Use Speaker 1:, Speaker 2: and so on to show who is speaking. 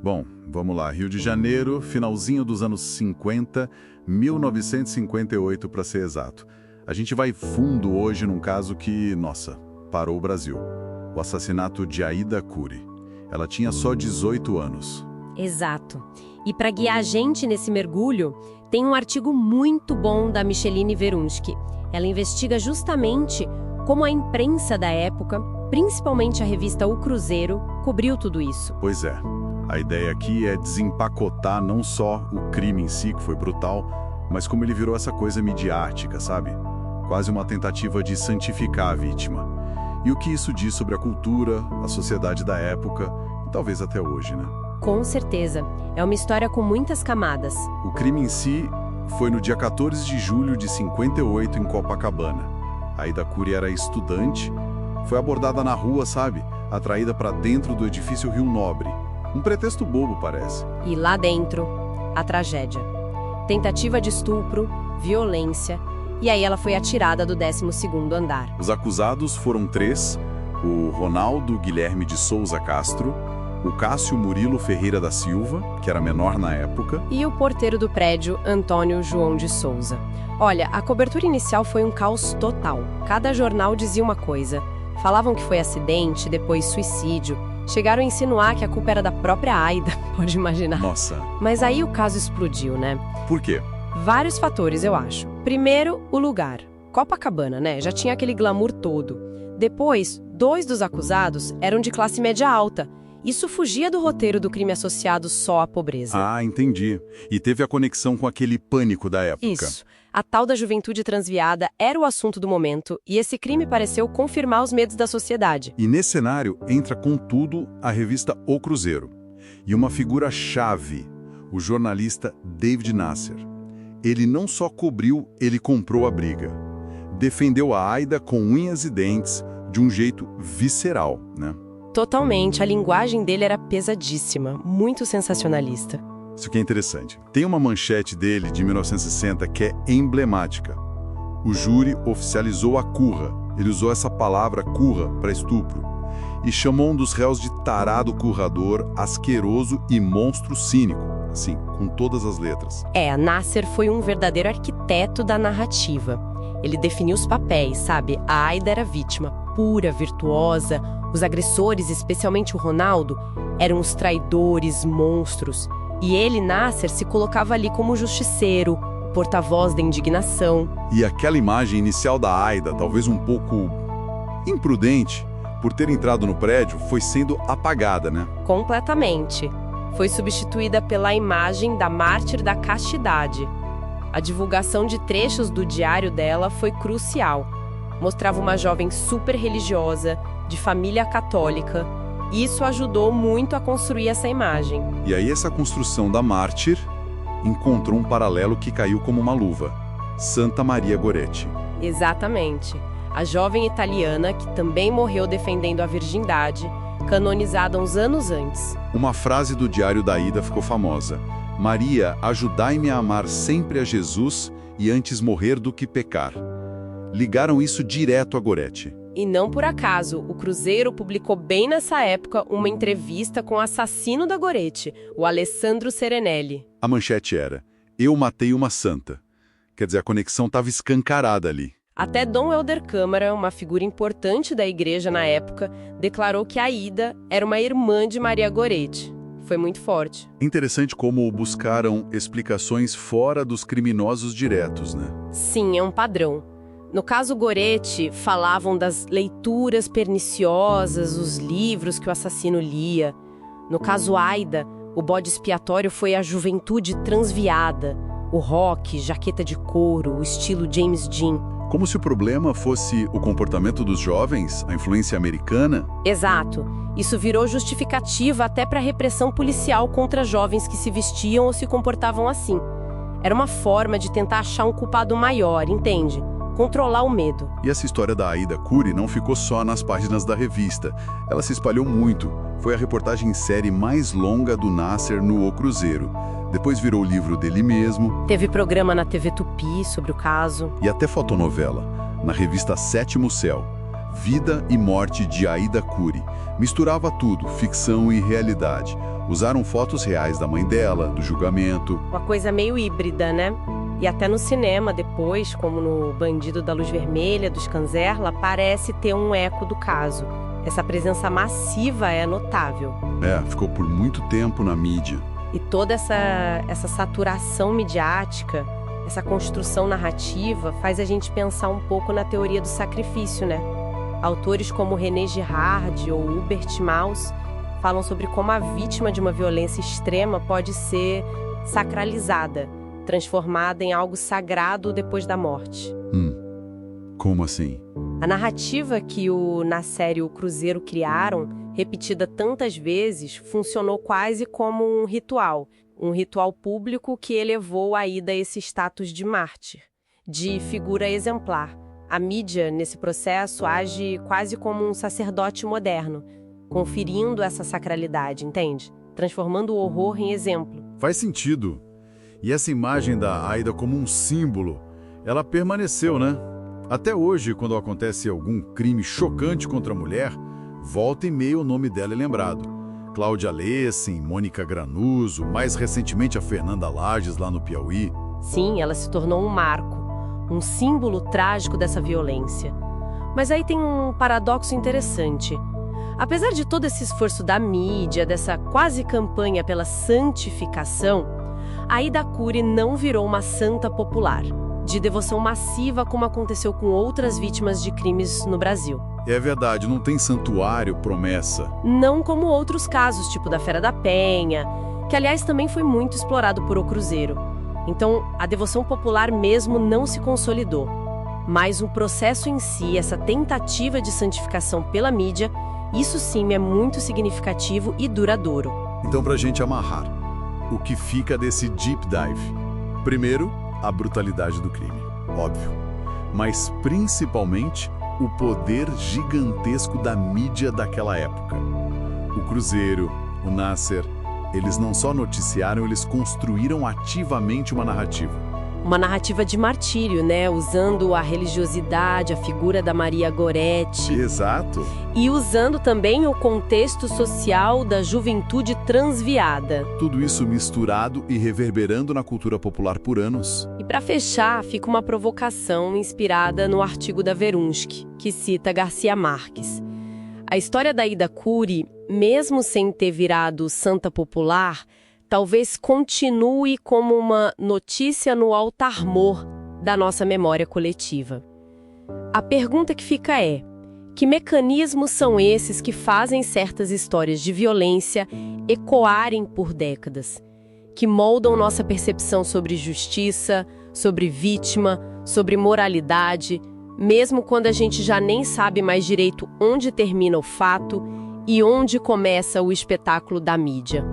Speaker 1: Bom, vamos lá. Rio de Janeiro, finalzinho dos anos 50, 1958 para ser exato. A gente vai fundo hoje num caso que, nossa, parou o Brasil. O assassinato de Aida Cury. Ela tinha só 18 anos.
Speaker 2: Exato. E para guiar a gente nesse mergulho, tem um artigo muito bom da Micheline Verunski. Ela investiga justamente como a imprensa da época, principalmente a revista O Cruzeiro, cobriu tudo isso.
Speaker 1: Pois é. A ideia aqui é desempacotar não só o crime em si, que foi brutal, mas como ele virou essa coisa midiática, sabe? Quase uma tentativa de santificar a vítima. E o que isso diz sobre a cultura, a sociedade da época e talvez até hoje, né?
Speaker 2: Com certeza. É uma história com muitas camadas.
Speaker 1: O crime em si foi no dia 14 de julho de 58 em Copacabana. A Aida Cury era estudante, foi abordada na rua, sabe? Atraída para dentro do edifício Rio Nobre. Um pretexto bobo, parece.
Speaker 2: E lá dentro, a tragédia. Tentativa de estupro, violência, e aí ela foi atirada do 12º andar.
Speaker 1: Os acusados foram 3, o Ronaldo Guilherme de Souza Castro, o Cássio Murilo Ferreira da Silva, que era menor na época,
Speaker 2: e o porteiro do prédio, Antônio João de Souza. Olha, a cobertura inicial foi um caos total. Cada jornal dizia uma coisa. Falavam que foi acidente, depois suicídio. Chegaram a insinuar que a culpa era da própria Aida, pode imaginar.
Speaker 1: Nossa.
Speaker 2: Mas aí o caso explodiu, né?
Speaker 1: Por quê?
Speaker 2: Vários fatores, eu acho. Primeiro, o lugar. Copacabana, né? Já tinha aquele glamour todo. Depois, 2 dos acusados eram de classe média alta. Isso fugia do roteiro do crime associado só à pobreza.
Speaker 1: Ah, entendi. E teve a conexão com aquele pânico da época.
Speaker 2: Isso. A tal da juventude transviada era o assunto do momento e esse crime pareceu confirmar os medos da sociedade.
Speaker 1: E nesse cenário entra, contudo, a revista O Cruzeiro. E uma figura-chave, o jornalista David Nasser. Ele não só cobriu, ele comprou a briga. Defendeu a Aida com unhas e dentes, de um jeito visceral, né?
Speaker 2: Totalmente, a linguagem dele era pesadíssima, muito sensacionalista.
Speaker 1: Isso que é interessante. Tem uma manchete dele, de 1960, que é emblemática. O júri oficializou a curra. Ele usou essa palavra curra para estupro. E chamou um dos réus de tarado currador, asqueroso e monstro cínico. Assim, com todas as letras.
Speaker 2: Nasser foi um verdadeiro arquiteto da narrativa. Ele definiu os papéis, sabe? A Aida era vítima, pura, virtuosa. Os agressores, especialmente o Ronaldo, eram os traidores, monstros. E ele, Nasser, se colocava ali como justiceiro, porta-voz da indignação.
Speaker 1: E aquela imagem inicial da Aida, talvez um pouco imprudente, por ter entrado no prédio, foi sendo apagada, né?
Speaker 2: Completamente. Foi substituída pela imagem da mártir da castidade. A divulgação de trechos do diário dela foi crucial. Mostrava uma jovem super religiosa, de família católica. Isso ajudou muito a construir essa imagem.
Speaker 1: E aí essa construção da mártir encontrou um paralelo que caiu como uma luva. Santa Maria Goretti.
Speaker 2: Exatamente. A jovem italiana que também morreu defendendo a virgindade, canonizada uns anos antes.
Speaker 1: Uma frase do diário da Aida ficou famosa. Maria, ajudai-me a amar sempre a Jesus e antes morrer do que pecar. Ligaram isso direto a Goretti.
Speaker 2: E não por acaso, o Cruzeiro publicou bem nessa época uma entrevista com o assassino da Goretti, o Alessandro Serenelli.
Speaker 1: A manchete era, eu matei uma santa. Quer dizer, a conexão estava escancarada ali.
Speaker 2: Até Dom Helder Câmara, uma figura importante da igreja na época, declarou que a Aida era uma irmã de Maria Goretti. Foi muito forte.
Speaker 1: Interessante como buscaram explicações fora dos criminosos diretos, né?
Speaker 2: Sim, é um padrão. No caso Goretti, falavam das leituras perniciosas, os livros que o assassino lia. No caso Aida, o bode expiatório foi a juventude transviada, o rock, jaqueta de couro, o estilo James Dean.
Speaker 1: Como se o problema fosse o comportamento dos jovens, a influência americana?
Speaker 2: Exato. Isso virou justificativa até para a repressão policial contra jovens que se vestiam ou se comportavam assim. Era uma forma de tentar achar um culpado maior, entende? Controlar o medo.
Speaker 1: E essa história da Aida Cury não ficou só nas páginas da revista. Ela se espalhou muito. Foi a reportagem em série mais longa do Nasser no O Cruzeiro. Depois virou o livro dele mesmo.
Speaker 2: Teve programa na TV Tupi sobre o caso.
Speaker 1: E até fotonovela, na revista Sétimo Céu. Vida e Morte de Aida Curi. Misturava tudo, ficção e realidade. Usaram fotos reais da mãe dela, do julgamento.
Speaker 2: Uma coisa meio híbrida, né? E até no cinema depois, como no Bandido da Luz Vermelha, do Scanzerla, parece ter um eco do caso. Essa presença massiva é notável.
Speaker 1: Ficou por muito tempo na mídia.
Speaker 2: E toda essa saturação midiática, essa construção narrativa, faz a gente pensar um pouco na teoria do sacrifício, né? Autores como René Girard ou Hubert Maus falam sobre como a vítima de uma violência extrema pode ser sacralizada, transformada em algo sagrado depois da morte.
Speaker 1: Como assim?
Speaker 2: A narrativa que na série O Cruzeiro criaram, repetida tantas vezes, funcionou quase como um ritual público que elevou Aida a esse status de mártir, de figura exemplar. A mídia, nesse processo, age quase como um sacerdote moderno, conferindo essa sacralidade, entende? Transformando o horror em exemplo.
Speaker 1: Faz sentido. E essa imagem da Aida como um símbolo, ela permaneceu, né? Até hoje, quando acontece algum crime chocante contra a mulher, volta e meia o nome dela é lembrado. Cláudia Lessing, Mônica Granuso, mais recentemente a Fernanda Lages lá no Piauí.
Speaker 2: Sim, ela se tornou um marco, um símbolo trágico dessa violência. Mas aí tem um paradoxo interessante. Apesar de todo esse esforço da mídia, dessa quase campanha pela santificação, Aida Curi não virou uma santa popular, de devoção massiva como aconteceu com outras vítimas de crimes no Brasil.
Speaker 1: É verdade, não tem santuário, promessa.
Speaker 2: Não como outros casos, tipo da Fera da Penha, que aliás também foi muito explorado por O Cruzeiro. Então, a devoção popular mesmo não se consolidou. Mas o processo em si, essa tentativa de santificação pela mídia, isso sim é muito significativo e duradouro.
Speaker 1: Então, pra gente amarrar, o que fica desse deep dive? Primeiro, a brutalidade do crime, óbvio. Mas, principalmente, o poder gigantesco da mídia daquela época. O Cruzeiro, o Nasser, eles não só noticiaram, eles construíram ativamente uma narrativa.
Speaker 2: Uma narrativa de martírio, né? Usando a religiosidade, a figura da Maria Goretti.
Speaker 1: Exato.
Speaker 2: E usando também o contexto social da juventude transviada.
Speaker 1: Tudo isso misturado e reverberando na cultura popular por anos.
Speaker 2: E para fechar, fica uma provocação inspirada no artigo da Verunski, que cita Garcia Marques. A história da Aida Curi, mesmo sem ter virado santa popular, talvez continue como uma notícia no altar-mor da nossa memória coletiva. A pergunta que fica é: que mecanismos são esses que fazem certas histórias de violência ecoarem por décadas? Que moldam nossa percepção sobre justiça, sobre vítima, sobre moralidade, mesmo quando a gente já nem sabe mais direito onde termina o fato e onde começa o espetáculo da mídia?